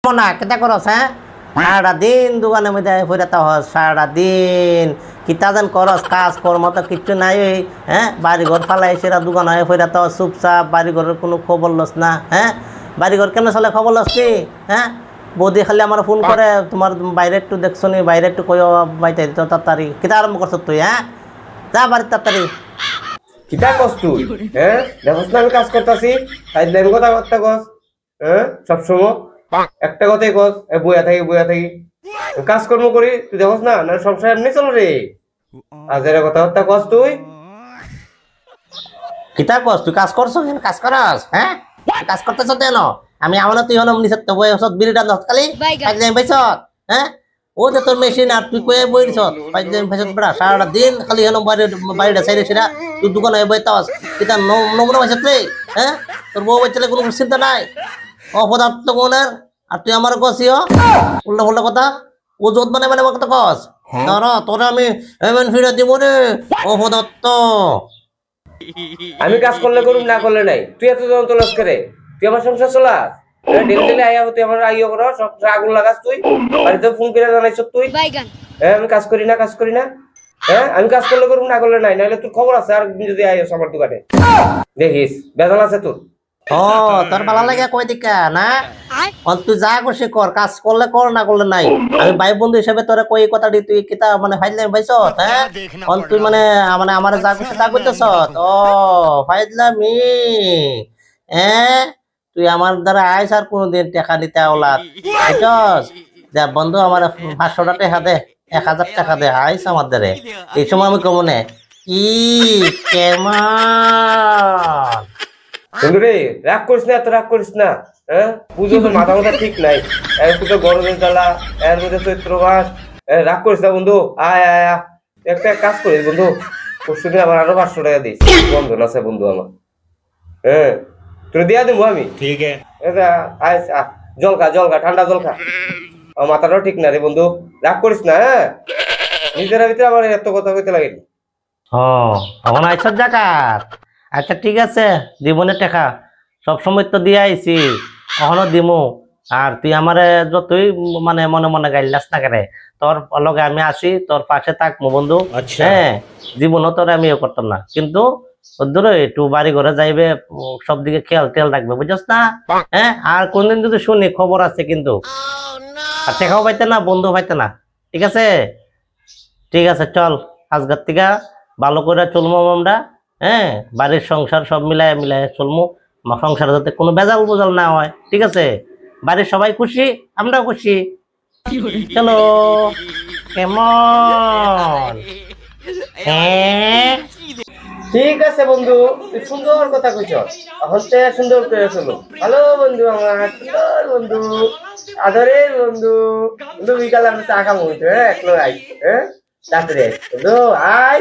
না কেতা করস হ্যাঁ সারাটা দিন দোকানের মধ্যে ফিরাতে হস সারাটা দিন কিতা যেন করস কাজ কর্ম তো কিচ্ছু নাই হ্যাঁ বাড়ি ঘর ফালাই সেরা দোকান হয়ে ফিরাতে হস চুপচাপ বাড়ি ঘরের কোনো খবর লস না হ্যাঁ বাড়ি ঘর কেন চলে খবর লস নি হ্যাঁ বৌদি খালি আমার ফোন করে তোমার বাইরে একটু দেখছো নি বাইরে একটু কই বাইতে দিত তাড়াতাড়ি কিতা আরম্ভ করছ তুই হ্যাঁ যা বাড়ি তাড়াতাড়ি কিতা কস তুই হ্যাঁ দেখছ না আমি কাজ করতেছি তাই লেন কথা করতে কস হ্যাঁ সবসময় একটা কথাই কস বইয়া থাকি কাজকর্ম করি তুই দেখছ না না সংসার এমনি চলো রে আজের কথাবার্তা কস তুই কিতা কস তুই কাজ করছ কাজ করস হ্যাঁ কাজ করতেছ কেন আমি আমার তুই হলো নিচে বইছ বিড়িটা নতকালি একদিন বাইছ হ্যাঁ ও যে তোর মেশিন আর তুই কয়ে বই দিছ পাঁচদিন ফেসত বেড়া সারাটা দিন খালি হলো বাড়িটা সাইডে সেরা তুই দোকানে বইতাস কিতা নমুনা বাইছ রে হ্যাঁ তোর বউ বাচ্চালে কোনো চিন্তা নাই অপদার্থ কোনের আর তুই আমার কসিও উল্টা ফুল্টা কথা ও জোত মানে কথা কস ধর তোরা আমি এমন ফিরে দিব রে অপদার্থ আমি কাজ করলে করুম না করলে নাই তুই এত জন তোলাস করে তুই আমার সংসার চলাস ডেলি আইয়া তুই আমার আইয়া করো সংসার আগুন লাগাস তুই বাড়িতে ফোন করে জানাইছ তুই হ্যাঁ আমি কাজ করি না হ্যাঁ আমি কাজ করলে করুম না করলে নাই নাহলে তোর খবর আছে আর যদি আইস আমার দোকানে দেখিস বেজাল আছে তোর ও তোর ভালো লাগে কই দিকা না তুই যা করছিস কর কাজ করলে কর না করলে নাই আমি ভাই বন্ধু হিসেবে তোরা কই কথা দি তুই কিতা মানে ফাইজলাম ভাইছ হ্যাঁ তুই মানে মানে আমার যা করছিস তা করতেছ ও ফাইজলামি তুই আমার দ্বারা আইস আর কোনদিন টাকা দিতে ওলাদ বুঝছস যা বন্ধু আমার 500 টাকা দে 1000 টাকা দে আইস আমার দ্বারে এই সময় আমি কম নে কি কেমন রে রাগ করিস না এত রাগ করিস না হ্যাঁ পুজো তো মাথা ঠিক নাই পুজো গরমের জ্বালা এর মধ্যে চৈত্র মাস রাগ করিস না বন্ধু আয় একটা কাজ করিস বন্ধু পরশু দিন আমার আরো 500 টাকা দিস বন্ধু আছে বন্ধু আমার হ্যাঁ তোর দিয়া দেবো আমি ঠিক আছে জল খা ঠান্ডা জল খা আমার মাথাটাও ঠিক না রে বন্ধু রাগ করিস না হ্যাঁ নিজের ভিতরে আমার এত কথা কইতে লাগেনি এখন আইস জাকাত আচ্ছা ঠিক আছে দিবনে টাকা সবসময় তো দিয়ে আইছি এখনো দিমু আর তুই আমারে যতই মানে মনে মনে গাইলাস না কেন তোর লগে আমি আসি তোর পাশে থাকবো বন্ধু হ্যাঁ জীবনও তোর আমি করতাম না কিন্তু দূরে একটু বাড়ি ঘরে যাইবে সব দিকে খেয়াল টেয়াল রাখবে বুঝছ না হ্যাঁ আর কোনদিন যদি শুনি খবর আছে কিন্তু আর টেকাও পাইতে না বন্ধু পাইতে না ঠিক আছে চল আজকের থেকে ভালো করে চলবো আমরা হ্যাঁ বাড়ির সংসার সব মিলায় চলমু সংসারে যাতে কোনো বেজাল না হয় ঠিক আছে বাড়ির সবাই খুশি আমরাও খুশি চলো কেমন ঠিক আছে বন্ধু তুই সুন্দর কথা কইছ এখন সুন্দর করে চলো হ্যালো বন্ধু আমার সুন্দর বন্ধু আদরের বন্ধু বন্ধু বিকালে আমি চা খাবো হ্যাঁ একলো আই হ্যাঁ রাত্রে বন্ধু আই